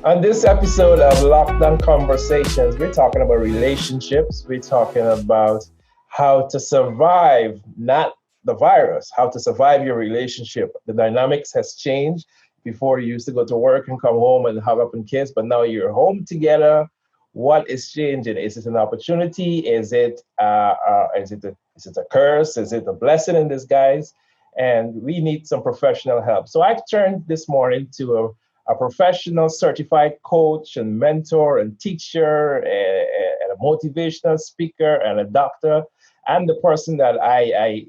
On this episode of Lockdown Conversations, we're talking about relationships. We're talking about how to survive, not the virus, how to survive your relationship. The dynamics has changed. Before you used to go to work and come home and hug up on kids, but now you're home together. What is changing? Is it an opportunity? Is it a curse? Is it a blessing in disguise? And we need some professional help. So I've turned this morning to a professional certified coach and mentor and teacher and a motivational speaker and a doctor, and the person that I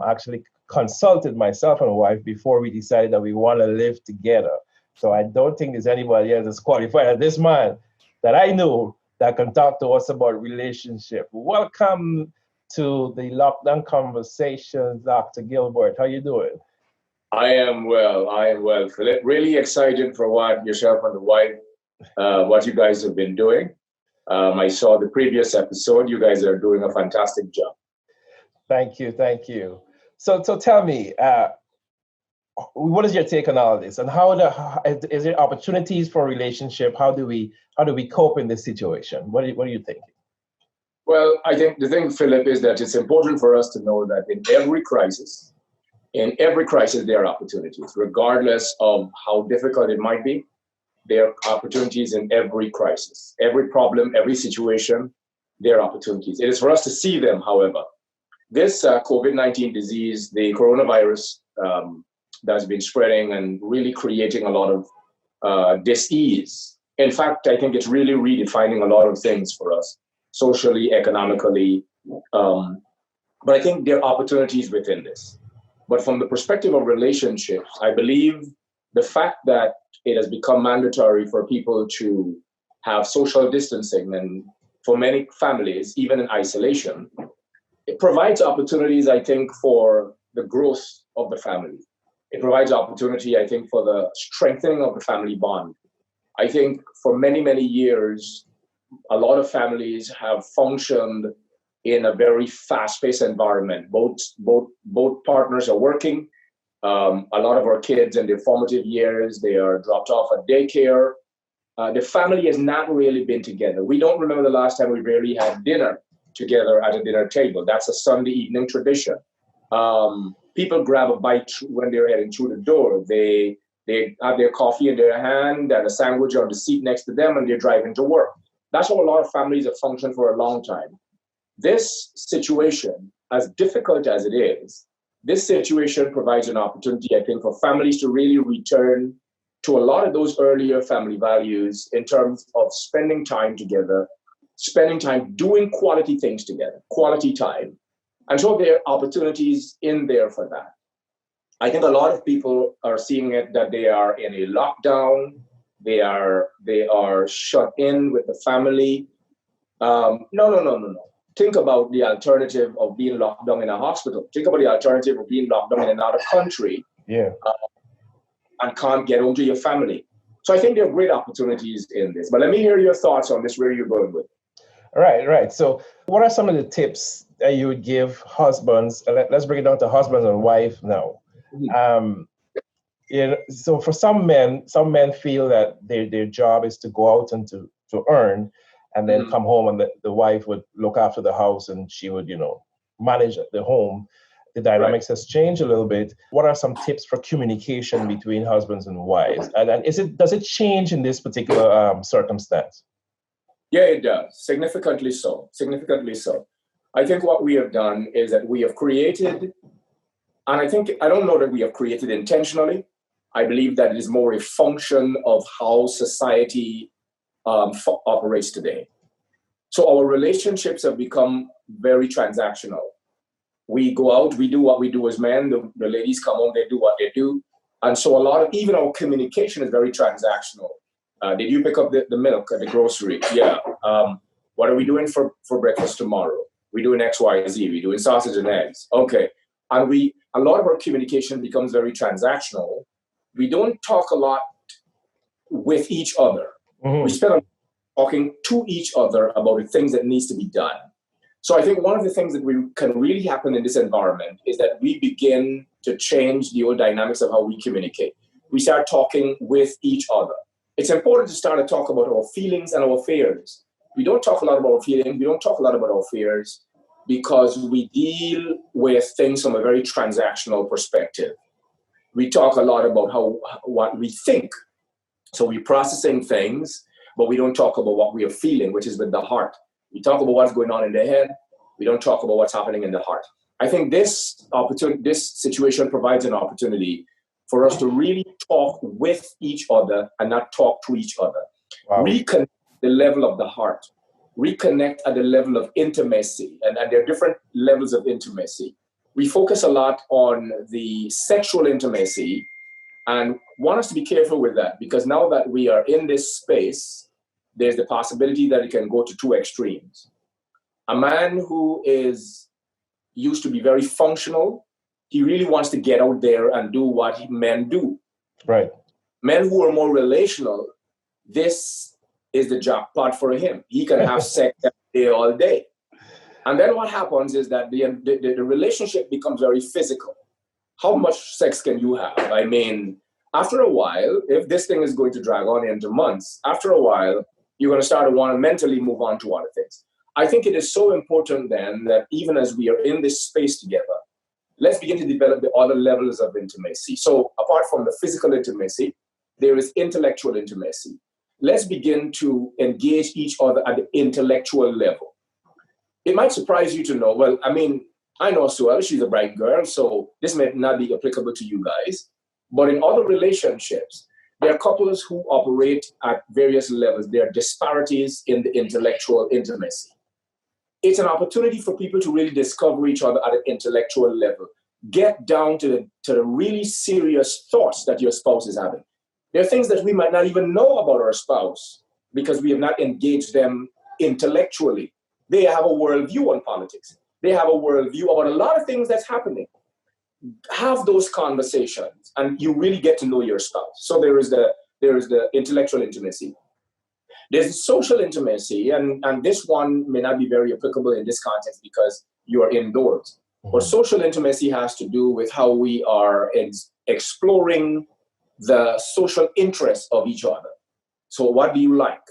actually consulted myself and my wife before we decided that we want to live together. So I don't think there's anybody else that's qualified as this man that I knew that can talk to us about relationship. Welcome to the Lockdown Conversations, Dr. Gilbert. How you doing? I am well. Phillip. Really excited for what yourself and the wife, what you guys have been doing. I saw the previous episode. You guys are doing a fantastic job. Thank you. So tell me, what is your take on all this, and is there opportunities for relationship? How do we cope in this situation? What are you thinking? Well, I think the thing, Philip, is that it's important for us to know that in every crisis, there are opportunities, regardless of how difficult it might be. There are opportunities in every crisis, every problem, every situation. There are opportunities. It is for us to see them, however. This COVID-19 disease, the coronavirus that's been spreading and really creating a lot of dis-ease. In fact, I think it's really redefining a lot of things for us, socially, economically. But I think there are opportunities within this. But from the perspective of relationships, I believe the fact that it has become mandatory for people to have social distancing, and for many families, even in isolation, it provides opportunities, I think, for the growth of the family. It provides opportunity, I think, for the strengthening of the family bond. I think for many, many years, a lot of families have functioned in a very fast-paced environment. Both partners are working. A lot of our kids in their formative years, they are dropped off at daycare. The family has not really been together. We don't remember the last time we really had dinner together at a dinner table. That's a Sunday evening tradition. People grab a bite when they're heading through the door. They have their coffee in their hand and a sandwich on the seat next to them, and they're driving to work. That's how a lot of families have functioned for a long time. This situation, as difficult as it is, this situation provides an opportunity, I think, for families to really return to a lot of those earlier family values in terms of spending time together, spending time doing quality things together, quality time. And so there are opportunities in there for that. I think a lot of people are seeing it that they are in a lockdown, they are shut in with the family. No. Think about the alternative of being locked down in a hospital. Think about the alternative of being locked down in another country. Yeah. And can't get home to your family. So I think there are great opportunities in this. But let me hear your thoughts on this, where you're going with it. Right. So what are some of the tips that you would give husbands? Let's bring it down to husbands and wife now. Mm-hmm. So for some men feel that their job is to go out and to earn, and then come home, and the wife would look after the house and she would, manage the home. The dynamics has changed a little bit. What are some tips for communication between husbands and wives? And does it change in this particular circumstance? Yeah, it does. Significantly so. I think what we have done is that we have created, and I don't know that we have created intentionally. I believe that it is more a function of how society operates today. So our relationships have become very transactional. We go out, we do what we do as men. The ladies come home, they do what they do. And so a lot of, even our communication is very transactional. Did you pick up the milk at the grocery? Yeah. What are we doing for breakfast tomorrow? We're doing X, Y, Z. We're doing sausage and eggs. Okay. And a lot of our communication becomes very transactional. We don't talk a lot with each other. Mm-hmm. We spend a lot talking to each other about the things that needs to be done. So I think one of the things that can really happen in this environment is that we begin to change the old dynamics of how we communicate. We start talking with each other. it's important to start to talk about our feelings and our fears. We don't talk a lot about our feelings. We don't talk a lot about our fears because we deal with things from a very transactional perspective. We talk a lot about what we think. So we're processing things, but we don't talk about what we are feeling, which is with the heart. We talk about what's going on in the head. We don't talk about what's happening in the heart. I think this situation provides an opportunity for us to really talk with each other and not talk to each other. Wow. Reconnect the level of the heart. Reconnect at the level of intimacy. And there are different levels of intimacy. We focus a lot on the sexual intimacy and want us to be careful with that because now that we are in this space, there's the possibility that it can go to two extremes. A man who is used to be very functional, he really wants to get out there and do what men do. Right. Men who are more relational, this is the jackpot for him. He can have sex every day, all day. And then what happens is that the relationship becomes very physical. How much sex can you have? I mean, after a while, if this thing is going to drag on into months, after a while, you're going to start to want to mentally move on to other things. I think it is so important then that even as we are in this space together, let's begin to develop the other levels of intimacy. So apart from the physical intimacy, there is intellectual intimacy. Let's begin to engage each other at the intellectual level. It might surprise you to know, well, I mean, I know Suelle, she's a bright girl, so this may not be applicable to you guys. But in other relationships, there are couples who operate at various levels. There are disparities in the intellectual intimacy. It's an opportunity for people to really discover each other at an intellectual level. Get down to the really serious thoughts that your spouse is having. There are things that we might not even know about our spouse because we have not engaged them intellectually. They have a worldview on politics. They have a worldview about a lot of things that's happening. Have those conversations and you really get to know your spouse. So there is the intellectual intimacy. There's social intimacy, and this one may not be very applicable in this context because you are indoors. Mm-hmm. But social intimacy has to do with how we are exploring the social interests of each other. So what do you like?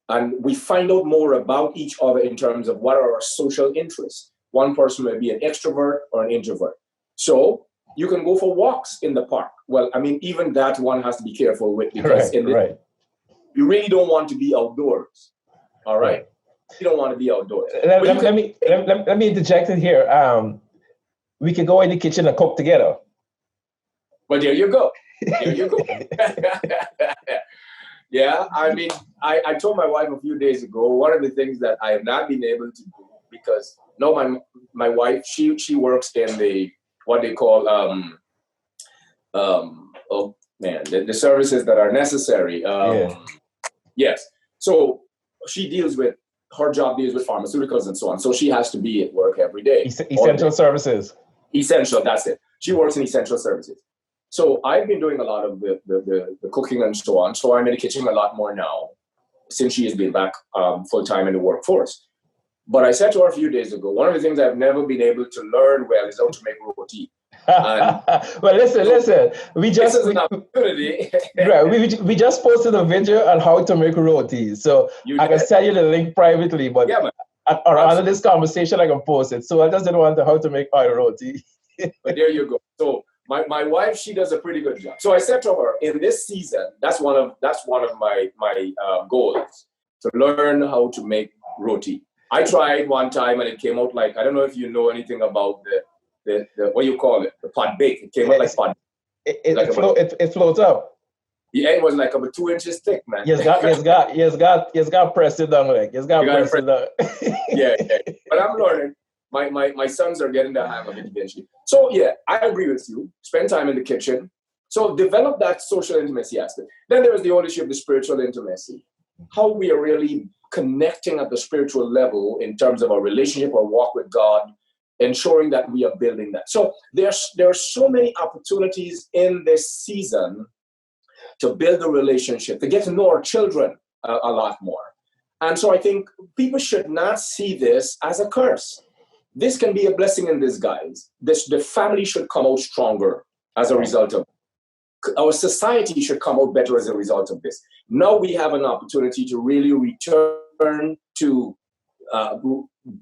And we find out more about each other in terms of what are our social interests. One person may be an extrovert or an introvert. So you can go for walks in the park. Well, I mean, even that one has to be careful with because you really don't want to be outdoors. All right. You don't want to be outdoors. Let me interject in here. We can go in the kitchen and cook together. Well, there you go. There you go. Yeah, I mean, I told my wife a few days ago, one of the things that I have not been able to do because my wife, she works in the what they call the services that are necessary. Yes. So her job deals with pharmaceuticals and so on. So she has to be at work every day. Essential services. Essential, that's it. She works in essential services. So I've been doing a lot of the cooking and so on. So I'm in the kitchen a lot more now since she has been back full-time in the workforce. But I said to her a few days ago, one of the things I've never been able to learn well is how to make roti. Well, listen. We just this is an opportunity. Right, we just posted a video on how to make roti. So I can send you the link privately, but under this conversation, I can post it. So I just didn't want to how to make oil roti. But there you go. So my wife, she does a pretty good job. So I said to her, in this season, that's one of my goals, to learn how to make roti. I tried one time and it came out like, I don't know if you know anything about the what do you call it? The pot bake. It came out like pot. It floats up. Yeah, it was like about 2 inches thick, man. Yes, got press it down like. Yes, got press it down. Yeah. But I'm learning. My sons are getting the hang of it eventually. So yeah, I agree with you. Spend time in the kitchen. So develop that social intimacy aspect. Then there is the whole issue of the spiritual intimacy. How we are really connecting at the spiritual level in terms of our relationship or walk with God, ensuring that we are building that. So there are so many opportunities in this season to build a relationship, to get to know our children a lot more. And so I think people should not see this as a curse. This can be a blessing in disguise. The family should come out stronger as a result of it. our society should come out better as a result of this. Now we have an opportunity to really return to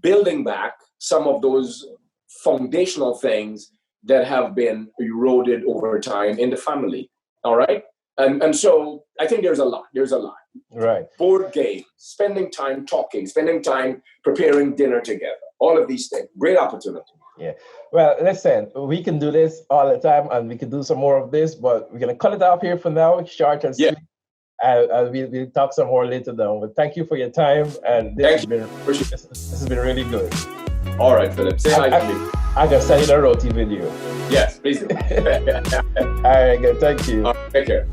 building back some of those foundational things that have been eroded over time in the family. All right. And so I think there's a lot. Right. Board games, spending time talking, spending time preparing dinner together. All of these things. Great opportunity. Yeah. Well, listen, we can do this all the time and we can do some more of this, but we're going to cut it off here for now, short and sweet. We'll talk some more later down. But thank you for your time. And this has been really good. All right, Philip. Say hi to me. I'm going to send you the roti video. Yes, please do. All right, good. Thank you. Take care.